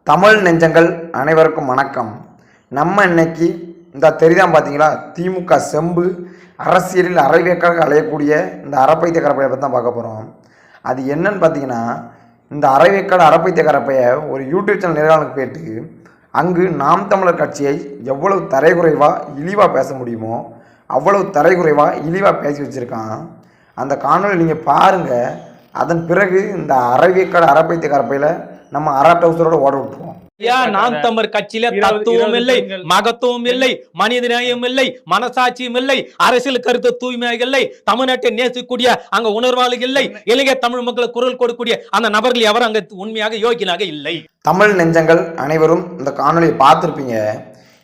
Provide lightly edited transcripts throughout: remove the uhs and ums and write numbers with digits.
தமிழ் நெஞ்சங்கள் அனைவருக்கும் வணக்கம். நம்ம இன்னைக்கு இந்த தெரிதான் பார்த்தீங்களா, திமுக செம்பு அரசியலில் அரைவேக்காக அலையக்கூடிய இந்த அறப்பைத்திய கரப்பையை பற்றி தான் பார்க்க போகிறோம். அது என்னன்னு பார்த்தீங்கன்னா, இந்த அரைவேக்காடு அறப்பைத்திய கரப்பையை ஒரு யூடியூப் சேனல் நேர்காணலுக்கு போயிட்டு அங்கு நாம் தமிழர் கட்சியை எவ்வளவு தரைக்குறைவாக இழிவாக பேச முடியுமோ அவ்வளவு தரைக்குறைவாக இழிவாக பேசி வச்சுருக்கான். அந்த காணொலி நீங்கள் பாருங்கள். அதன் பிறகு இந்த அரைவேக்காடு அறப்பைத்திய கரப்பையில் நம்ம அராட்டவுசரோட ஓட விட்டுருவோம். நாம் தமிழர் கட்சியில தத்துவம் இல்லை, மகத்துவம் இல்லை, மனித நேயம் இல்லை, மனசாட்சியும் இல்லை, அரசியல் கருத்து தூய்மை இல்லை, தமிழ்நாட்டை நேசிக்கூடிய அங்க உணர்வாளர்கள் இல்லை, இளைஞர் தமிழ் மக்களுக்கு குரல் கொடுக்கக்கூடிய அந்த நபர்கள் எவரும் அங்க உண்மையாக யோகியனாக இல்லை. தமிழ் நெஞ்சங்கள் அனைவரும் இந்த காணொலியை பார்த்துருப்பீங்க.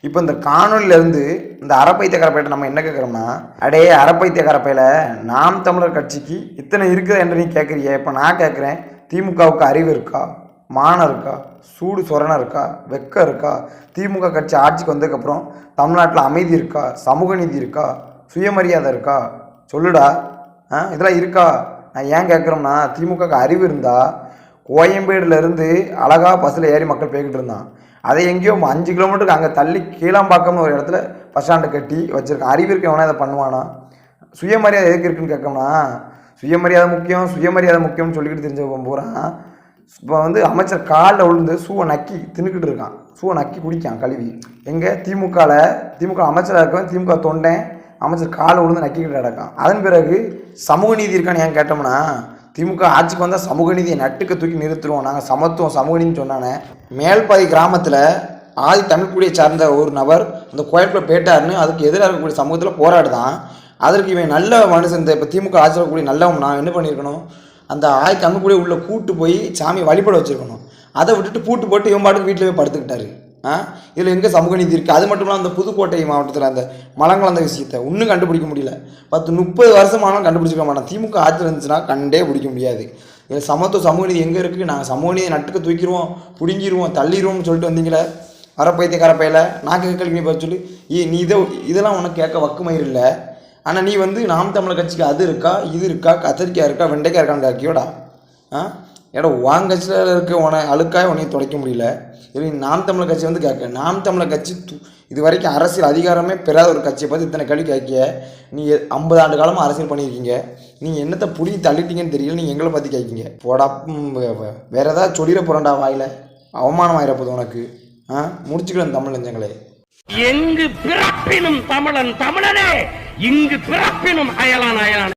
இப்போ இந்த காணொலியிலிருந்து இந்த அறப்பைத்திய கரப்பையிட்ட நம்ம என்ன கேட்குறோம்னா, அடே அறப்பைத்திய கரப்பையில் நாம் தமிழர் கட்சிக்கு இத்தனை இருக்குது என்று நீ கேட்குறிய. இப்போ நான் கேட்குறேன், திமுகவுக்கு அறிவு இருக்கா, மானம் இருக்கா, சூடு சொரணை இருக்கா, வெக்கம் இருக்கா? திமுக கட்சி ஆட்சிக்கு வந்ததுக்கப்புறம் தமிழ்நாட்டில் அமைதி இருக்கா, சமூக நீதி இருக்கா, சுயமரியாதை இருக்கா? சொல்லுடா. இதெல்லாம் இருக்கா? நான் ஏன் கேட்குறோம்னா, திமுகக்கு அறிவு இருந்தால் கோயம்பேடுலேருந்து அழகாக பஸ்ஸில் ஏறி மக்கள் போய்கிட்டு இருந்தான். அதை எங்கேயோ 5 கிலோமீட்டருக்கு அங்கே தள்ளி கீழாம்பாக்கம்னு ஒரு இடத்துல பஸ் ஸ்டாண்டை கட்டி வச்சுருக்கான். அறிவு இருக்கவனா அதை பண்ணுவானா? சுயமரியாதை எதுக்கு இருக்குன்னு கேட்கணும்னா, சுயமரியாதை முக்கியம், சுயமரியாதை முக்கியம்னு சொல்லிக்கிட்டு தெரிஞ்சவன் பூரா இப்போ அமைச்சர் காலில் விழுந்து சூவை நக்கி தின்னுக்கிட்டு இருக்கான். சூவை நக்கி குடிக்கான் கழுவி. எங்கே திமுக அமைச்சராக இருக்கவன், திமுக தொண்டன் அமைச்சர் காலில் விழுந்து நக்கிக்கிட்டு கிடக்கான். அதன் பிறகு சமூக நீதி இருக்கான்னு ஏன் கேட்டோம்னா, திமுக ஆட்சிக்கு வந்தால் சமூக நீதியை நட்டுக்க தூக்கி நிறுத்துருவோம், நாங்கள் சமத்துவம் சமூக நீதினு சொன்னானே. மேல்பாதி கிராமத்தில் ஆதி தமிழ்குடியை சார்ந்த ஒரு நபர் அந்த கோயிலுக்குள்ள போயிட்டாருன்னு அதுக்கு எதிராக இருக்கக்கூடிய சமூகத்தில் போராடுதான். அதற்கு இவன் நல்ல மனுஷன், இந்த இப்போ திமுக ஆட்சியில் இருக்கக்கூடிய நல்லவன், நான் என்ன பண்ணியிருக்கணும், அந்த ஆய் தமிழ்குடியை உள்ளே கூட்டு போய் சாமியை வழிபட வச்சுருக்கணும். அதை விட்டுட்டு பூட்டு போட்டு இவன் பாட்டுக்கு வீட்டில் போய் படுத்துக்கிட்டாரு. இதில் எங்கே சமூக நீதி இருக்குது? அது மட்டும் இல்லாமல் அந்த புதுக்கோட்டை மாவட்டத்தில் அந்த மலங்கலந்த விஷயத்தை இன்னும் கண்டுபிடிக்க முடியல. 10-30 வருஷமானாலும் கண்டுபிடிச்சிக்க மாட்டோம். திமுக ஆட்சியில் இருந்துச்சுன்னா கண்டே பிடிக்க முடியாது. இதில் சமூக நீதி எங்கே இருக்குது? நாங்கள் சமூக நீதியை நட்டுக்க தூக்கிடுவோம், பிடுங்கிடுவோம், தள்ளிடுவோம்னு சொல்லிட்டு வந்தீங்களே அறப்பைத்திய கரப்பையில். நான் கேட்கல நீ பார்த்து சொல்லி நீ இதெல்லாம் உனக்கு கேட்க வக்குமயிர் இல்லை. ஆனால் நீ நாம் தமிழர் கட்சிக்கு அது இருக்கா, இது இருக்கா, கத்திரிக்காய் இருக்கா, வெண்டைக்காய் இருக்கான்னு கேட்கியோடா. ஏடா உன் கட்சியில் இருக்க அழுக்காய் உன்னையும் துடைக்க முடியல. இல்லை நாம் தமிழர் கட்சி கேட்க, நாம் தமிழர் கட்சி இது வரைக்கும் அரசியல் அதிகாரமே பெறாத ஒரு கட்சியை பார்த்து இத்தனை கேள்வி கேட்கிய. நீ 50 ஆண்டு காலமாக அரசியல் பண்ணியிருக்கீங்க. நீங்கள் என்னத்தை புடிங்கி தள்ளிட்டீங்கன்னு தெரியல, நீங்கள் எங்களை பற்றி கேட்கீங்க. போடா, வேறு ஏதாவது சொல்லிட போகிறேன்டா வாயில், அவமானம் ஆயிரப்போது உனக்கு. முடிச்சுக்கலாம் தமிழ் நெஞ்சங்களே. எங்கு பிறப்பினும் தமிழன் தமிழனே, இங்கு பிறப்பினும் அயலான் அயலான்.